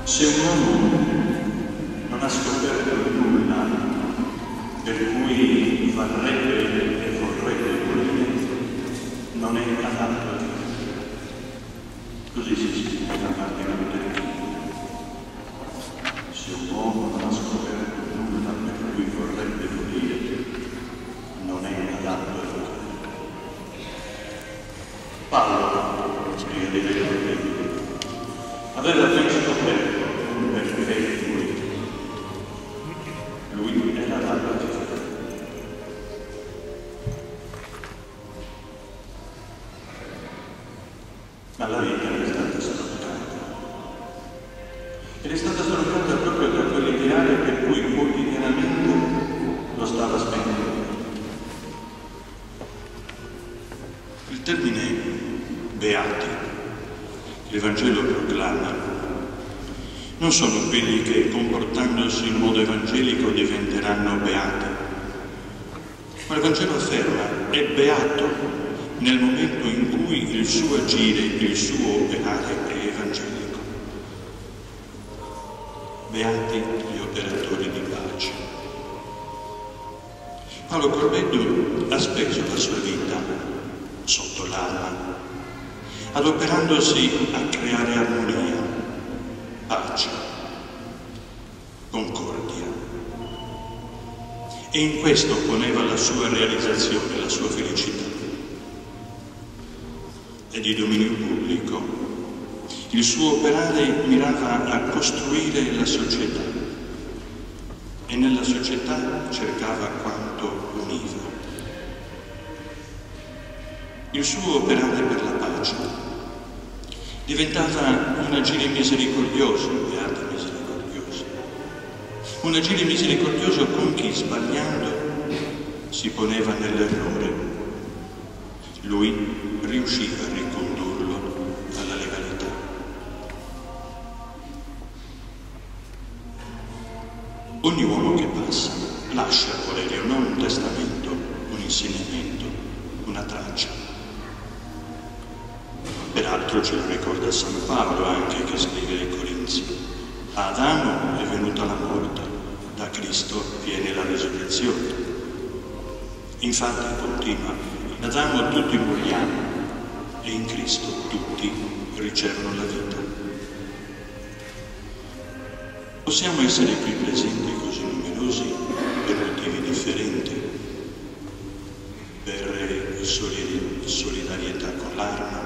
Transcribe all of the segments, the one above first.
Se un uomo non ha scoperto nulla per cui varrebbe e vorrebbe morire, non è adatto a vivere. Così si spiega da parte di se un uomo non ha scoperto nulla per cui vorrebbe morire, non è adatto a vivere. Paolo, spiega di lei, aveva ben scoperto perché lui era adatto a vivere. Ma la vita è stata stroncata. Ed è stata stroncata proprio da quell'ideale per cui quotidianamente lo stava spendendo. Il termine beati, che l'Evangelo proclama, non sono quelli che, comportandosi in modo evangelico, diventeranno beati. Ma il Vangelo afferma: è beato nel momento in cui il suo agire, il suo operare è evangelico. Beati gli operatori di pace. Paolo Corbeddu ha speso la sua vita sotto l'arma, adoperandosi a creare armonia, pace, concordia. E in questo poneva la sua realizzazione, la sua felicità. E di dominio pubblico, il suo operare mirava a costruire la società e nella società cercava quanto univa. Il suo operare per la pace diventava un agire misericordioso, beati misericordiosi, un agire misericordioso con chi, sbagliando, si poneva nell'errore. Lui riusciva a ricondurlo alla legalità. Ogni uomo che passa lascia, Aurelio, non un testamento, un insegnamento, una traccia. Peraltro ce lo ricorda San Paolo anche, che scrive ai Corinzi: a Adamo è venuta la morte, da Cristo viene la risurrezione. Infatti, continua, in Adamo tutti moriamo e in Cristo tutti ricevono la vita. Possiamo essere qui presenti così numerosi per motivi differenti, per solidarietà con l'arma,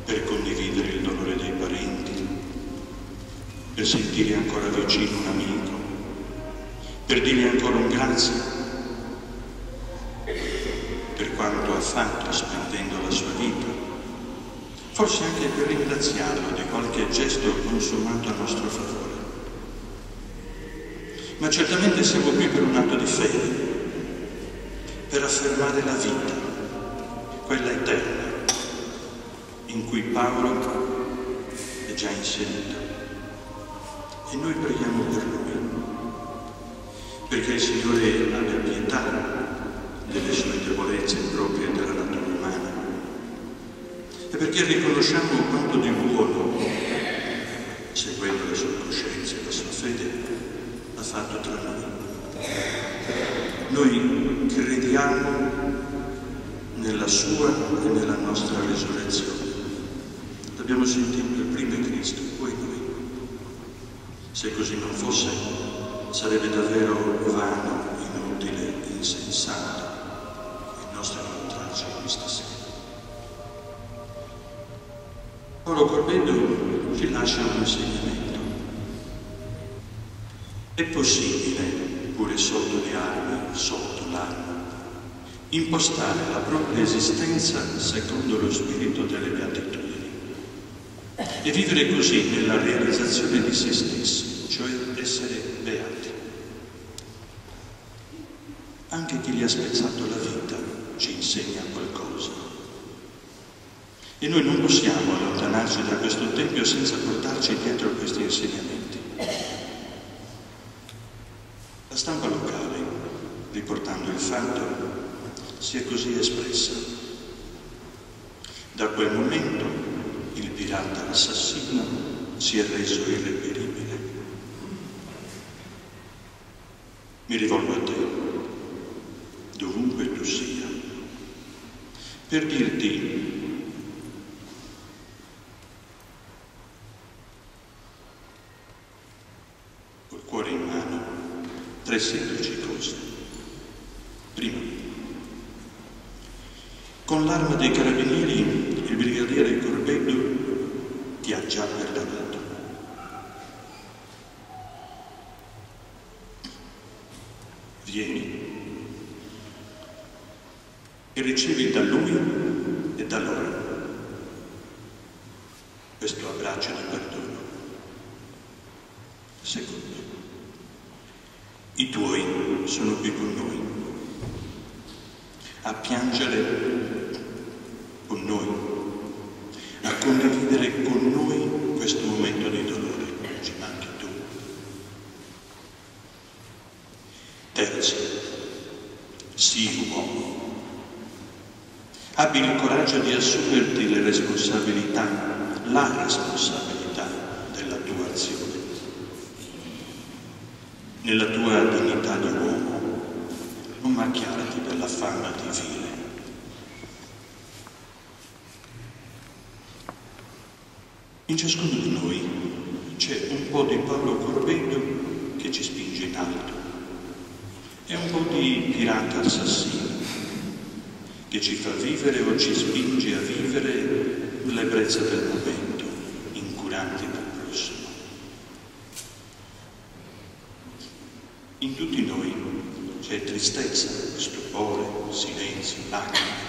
per condividere il dolore dei parenti, per sentire ancora vicino un amico, per dirgli ancora un grazie per quanto ha fatto spendendo la sua vita, forse anche per ringraziarlo di qualche gesto consumato a nostro favore. Ma certamente siamo qui per un atto di fede, per affermare la vita, quella eterna, in cui Paolo è già inserito. E noi preghiamo per lui, perché il Signore abbia pietà delle sue debolezze proprie della natura umana, e perché riconosciamo quanto di buono, seguendo le sue coscienze e la sua fede, ha fatto tra noi. Noi crediamo nella sua e nella nostra risurrezione. Abbiamo sentito: il primo è Cristo, poi noi. Se così non fosse, sarebbe davvero vano, inutile, insensato il nostro incontrarci questa sera. Paolo Corbeddu ci lascia un insegnamento. È possibile, pure sotto le armi, sotto l'arma, impostare la propria esistenza secondo lo spirito delle beatitudini e vivere così nella realizzazione di se stessi, cioè essere beati. Anche chi gli ha spezzato la vita ci insegna qualcosa. E noi non possiamo allontanarci da questo tempio senza portarci dietro questi insegnamenti. La stampa locale, riportando il fatto, si è così espressa: da quel momento il pirata assassino si è reso irreperibile. Mi rivolgo a te, dovunque tu sia, per dirti: col cuore in mano, 3 semplici cose. Prima, con l'arma dei carabinieri, il brigadiere Corbeddu ti ha già perdonato. Vieni e ricevi da lui e da loro questo abbraccio di perdono. Secondo, i tuoi sono qui con noi, a piangere con noi, a condividere con noi questo momento di dolore. Ci manchi tu. Terzo, sii uomo. Abbi il coraggio di assumerti le responsabilità, la responsabilità della tua azione. Nella tua dignità di uomo, non macchiarti della fama di vile. In ciascuno di noi c'è un po' di Paolo Corbeddu che ci spinge in alto e un po' di pirata assassino che ci fa vivere o ci spinge a vivere l'ebbrezza del momento, incuranti del prossimo. In tutti noi c'è tristezza, stupore, silenzio, lacrime.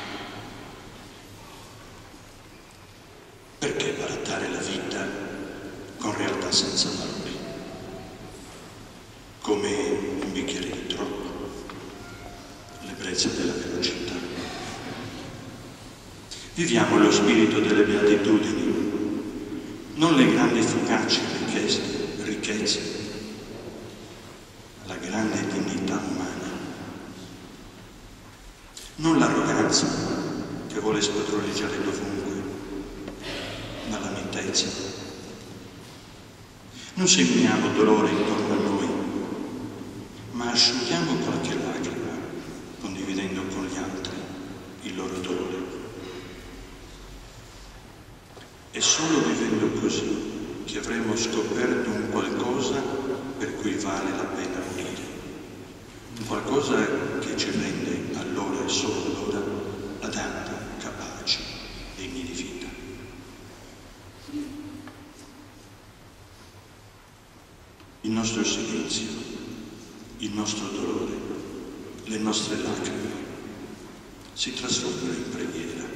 Perché barattare la vita con realtà senza valori? Come un bicchiere di troppo, l'ebbrezza della velocità. Viviamo lo spirito delle beatitudini, non le grandi focacce ricchezze, la grande dignità umana, non l'arroganza che vuole spadroneggiare dovunque, ma la mitezza. Non seminiamo dolore intorno a noi, ma asciughiamo qualche lacrima, condividendo con gli altri il loro dolore. È solo vivendo così che avremo scoperto un qualcosa per cui vale la pena morire, un qualcosa che ci rende allora e solo allora adatti, capaci, degni di vita. Il nostro silenzio, il nostro dolore, le nostre lacrime si trasformano in preghiera.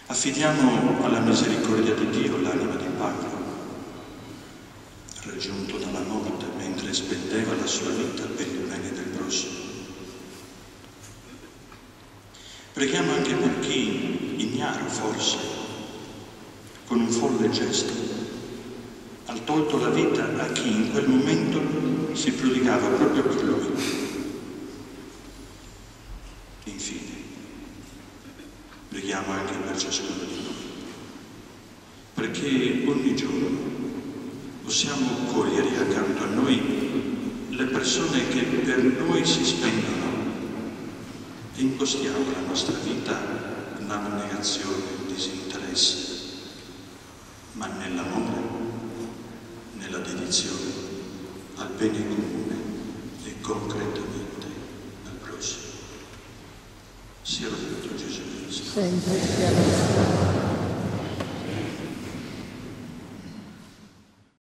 Affidiamo alla misericordia di Dio l'anima di Paolo, raggiunto dalla morte mentre spendeva la sua vita per il bene del prossimo. Preghiamo anche per chi, ignaro forse, con un folle gesto, ha tolto la vita a chi in quel momento si prodigava proprio per lui. Infine, preghiamo anche per ciascuno di noi, perché ogni giorno possiamo cogliere accanto a noi le persone che per noi si spendono e impostiamo la nostra vita nell'abnegazione e il disinteresse, ma nell'amore, nella dedizione al bene comune e concretamente al prossimo. Sia lodato Gesù Cristo. Sempre sia lodato.